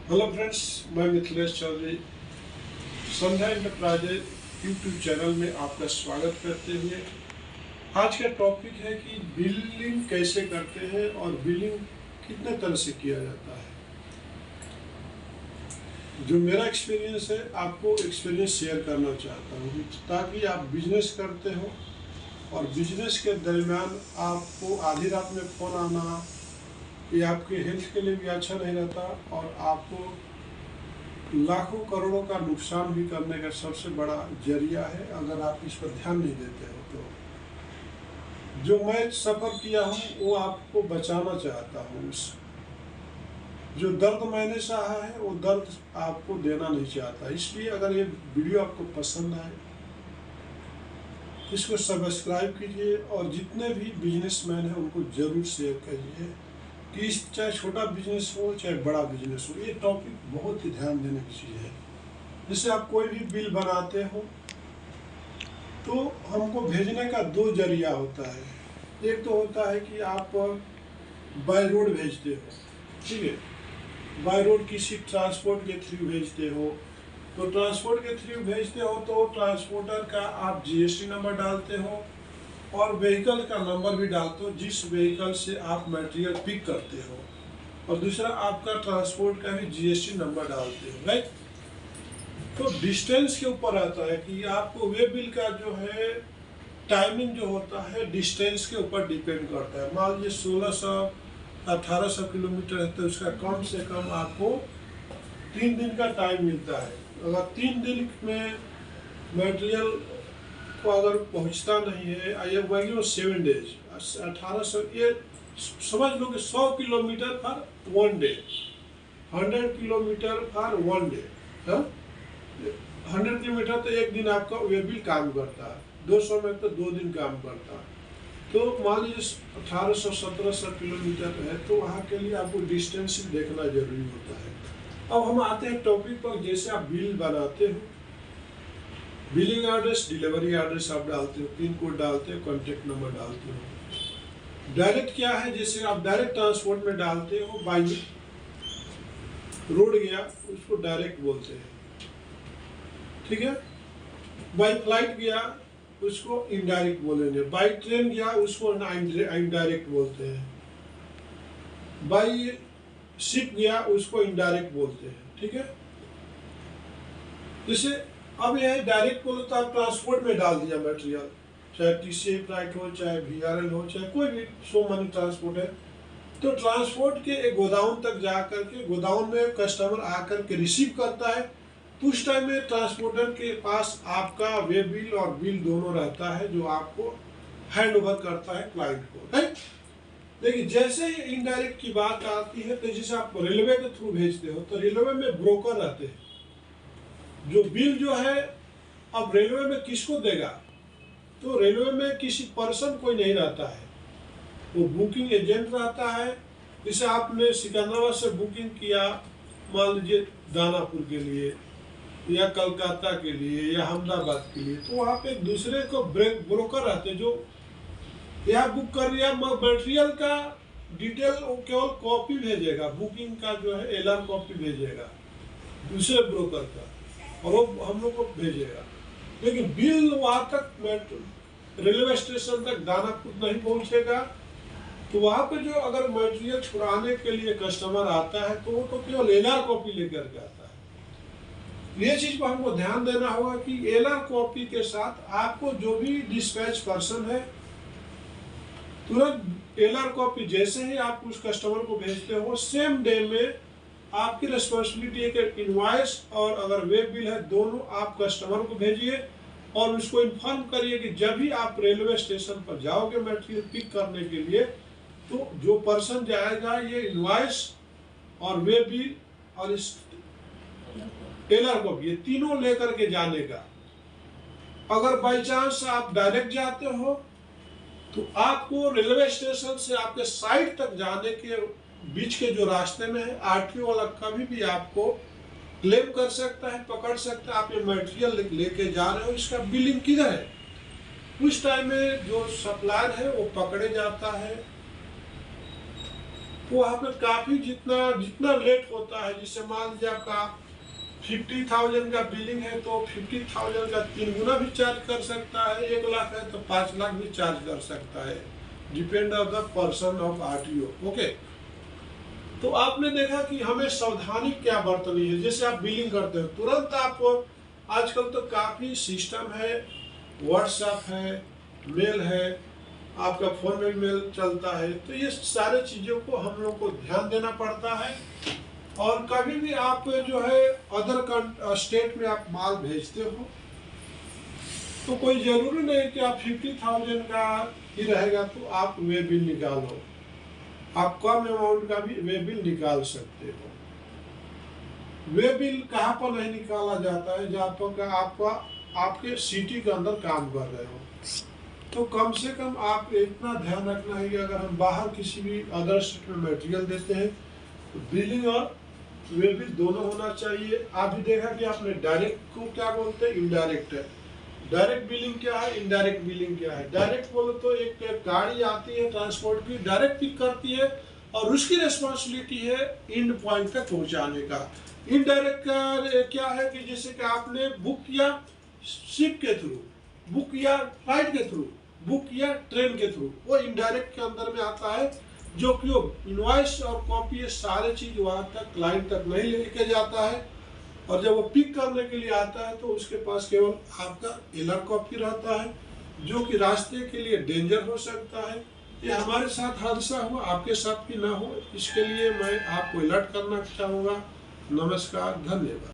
Hello friends, मैं मिथिलेश चौधरी संध्या enterprises YouTube channel में आपका स्वागत करते हुए आज का टॉपिक है कि बिलिंग कैसे करते हैं और बिलिंग कितने तरह से किया जाता है। जो मेरा एक्सपीरियंस है आपको एक्सपीरियंस शेयर करना चाहता हूँ ताकि आप बिजनेस करते हो और बिजनेस के दरमियान आपको आधी रात में फ़ोन आना ये आपके हेल्थ के लिए भी अच्छा नहीं रहता और आपको लाखों करोड़ों का नुकसान भी करने का सबसे बड़ा जरिया है अगर आप इस पर ध्यान नहीं देते हो। तो जो मैं सफ़र किया हूँ वो आपको बचाना चाहता हूँ। जो दर्द मैंने सहा है वो दर्द आपको देना नहीं चाहता। इसलिए अगर ये वीडियो आपको पसंद आए इसको सब्सक्राइब कीजिए और जितने भी बिजनेसमैन हैं उनको ज़रूर शेयर करिए कि चाहे छोटा बिजनेस हो चाहे बड़ा बिजनेस हो, ये टॉपिक बहुत ही ध्यान देने की चीज़ है। जैसे आप कोई भी बिल बनाते हो तो हमको भेजने का दो जरिया होता है। एक तो होता है कि आप बाय रोड भेजते हो, ठीक है, बाय रोड किसी ट्रांसपोर्ट के थ्रू भेजते हो। तो ट्रांसपोर्ट के थ्रू भेजते हो तो ट्रांसपोर्टर का आप जीएसटी नंबर डालते हो और व्हीकल का नंबर भी डालते हो जिस व्हीकल से आप मटेरियल पिक करते हो, और दूसरा आपका ट्रांसपोर्ट का भी जीएसटी नंबर डालते हो, राइट। तो डिस्टेंस के ऊपर आता है कि आपको वे बिल का जो है टाइमिंग जो होता है डिस्टेंस के ऊपर डिपेंड करता है। मान लीजिए 1600-1800 किलोमीटर है तो उसका कम से कम आपको 3 दिन का टाइम मिलता है। अगर 3 दिन में मटेरियल को अगर पहुंचता नहीं है, ये वैल्यू 7 डेज 1800, ये समझ लो कि 100 kilometre for 1 day, 100 kilometre for 1 day, 100 kilometre तो एक दिन आपका वे बिल काम करता है, 200 में तो 2 दिन काम करता है। तो मान लीजिए 1800-1700 किलोमीटर है तो वहाँ के लिए आपको डिस्टेंस देखना जरूरी होता है। अब हम आते हैं टॉपिक पर। जैसे आप बिल बनाते हो, बिलिंग एड्रेस, डिलीवरी एड्रेस आप डालते हो, पिन कोड डालते हो, कॉन्टेक्ट नंबर डालते हो। डायरेक्ट क्या है, जैसे आप डायरेक्ट ट्रांसपोर्ट में डालते हो, बाई रोड गया उसको डायरेक्ट बोलते हैं, ठीक है। बाई फ्लाइट गया उसको इनडायरेक्ट बोलेंगे, बाई ट्रेन गया उसको इनडायरेक्ट बोलते हैं, बाई शिप गया उसको इनडायरेक्ट बोलते हैं, ठीक है। जैसे अब यह डायरेक्ट बोलो तो आप ट्रांसपोर्ट में डाल दिया मटेरियल, चाहे टीसीए फ्लाइट हो, चाहे वीआरएल हो, चाहे कोई भी सो मनी ट्रांसपोर्ट है, तो ट्रांसपोर्ट के एक गोदाउन तक जा करके गोदाउन में कस्टमर आकर के रिसीव करता है। तो उस टाइम में ट्रांसपोर्टर के पास आपका वे बिल और बिल दोनों रहता है जो आपको हैंड ओवर करता है क्लाइंट को, राइट। लेकिन जैसे ही इनडायरेक्ट की बात आती है तो जैसे आप रेलवे के थ्रू भेजते हो तो रेलवे में ब्रोकर रहते हैं। जो बिल जो है अब रेलवे में किसको देगा, तो रेलवे में किसी पर्सन कोई नहीं रहता है, वो बुकिंग एजेंट रहता है। जैसे आपने सिकंदराबाद से बुकिंग किया मान लीजिए दानापुर के लिए या कलकत्ता के लिए या अहमदाबाद के लिए, तो वहाँ पे एक दूसरे को ब्रोकर रहते हैं जो यह बुक कर लिया, मटेरियल का डिटेल वो केवल कॉपी भेजेगा, बुकिंग का जो है एलआर कॉपी भेजेगा दूसरे ब्रोकर का और वो हम लोग को भेजेगा। लेकिन बिल वहाँ तक रेलवे स्टेशन तक दानापुर नहीं पहुँचेगा। तो वहाँ पे जो अगर मटेरियल छुड़ाने के लिए कस्टमर आता है तो वो तो केवल एलआर कॉपी लेकर के आता है। ये चीज़ पर हमको ध्यान देना होगा कि एलआर कॉपी के साथ आपको जो भी डिस्पैच पर्सन है तुरंत एलआर कॉपी जैसे ही आप उस कस्टमर को भेजते हो सेम डे में आपकी रिस्पॉन्सिबिलिटी है कि इनवॉइस और अगर वे बिल है दोनों आप कस्टमर को भेजिए और उसको इन्फॉर्म करिए कि जब भी आप रेलवे स्टेशन पर जाओगे मटेरियल पिक करने के लिए तो जो पर्सन जाएगा ये इनवॉइस और वे बिल और इस एलआर कॉपी ये तीनों लेकर के जाने का। अगर बाई चांस आप डायरेक्ट जाते हो तो आपको रेलवे स्टेशन से आपके साइट तक जाने के बीच के जो रास्ते में है आरटीओ वाला कभी भी आपको क्लेम कर सकता है, पकड़ सकता है, आप ये मटेरियल लेके जा रहे हो, इसका बिलिंग किधर है। उस टाइम में जो सप्लायर है वो पकड़े जाता है तो वहाँ पे काफ़ी जितना जितना लेट होता है, जिससे मान लीजिए आपका 50,000 का बिलिंग है तो 50,000 का 3 गुना भी चार्ज कर सकता है, 1 लाख है तो 5 लाख भी चार्ज कर सकता है, depend of the person of RTO. Okay, तो आपने देखा कि हमें सावधानी क्या बरतनी है। जैसे आप बिलिंग करते हो तुरंत आप, आजकल तो काफ़ी सिस्टम है, व्हाट्सएप है, मेल है, आपका फोन में मेल चलता है, तो ये सारे चीज़ों को हम लोग को ध्यान देना पड़ता है। और कभी भी आप जो है अदर स्टेट में आप माल भेजते हो तो कोई ज़रूरी नहीं कि आप 50,000 का ही रहेगा तो आप वे बिल निकालो, आप कम अमाउंट का भी वे बिल निकाल सकते हो। वे बिल कहाँ पर नहीं निकाला जाता है, जहाँ पर आपका आपके सिटी के अंदर काम कर रहे हो। तो कम से कम आप इतना ध्यान रखना है कि अगर हम बाहर किसी भी अदर स्टेट में मटेरियल देते हैं तो बिलिंग और वे बिल दोनों होना चाहिए। आप भी देखा कि आपने डायरेक्ट को क्या बोलते हैं, इनडायरेक्ट है। डायरेक्ट बिलिंग क्या है, इनडायरेक्ट बिलिंग क्या है। डायरेक्ट बोलो तो एक गाड़ी आती है ट्रांसपोर्ट की, डायरेक्ट पिक करती है और उसकी रिस्पॉन्सिबिलिटी है एंड पॉइंट तक पहुंचाने का। इनडायरेक्ट का क्या है कि जैसे कि आपने बुक किया शिप के थ्रू, बुक किया फ्लाइट के थ्रू, बुक किया ट्रेन के थ्रू, वो इनडायरेक्ट के अंदर में आता है, जो कि वो इनवॉइस और कॉपी ये सारे चीज वहां तक क्लाइंट तक नहीं लेके जाता है। और जब वो पिक करने के लिए आता है तो उसके पास केवल आपका एलआर कॉपी रहता है, जो कि रास्ते के लिए डेंजर हो सकता है। ये हमारे साथ हादसा हुआ, आपके साथ भी ना हो, इसके लिए मैं आपको अलर्ट करना चाहूँगा। नमस्कार, धन्यवाद।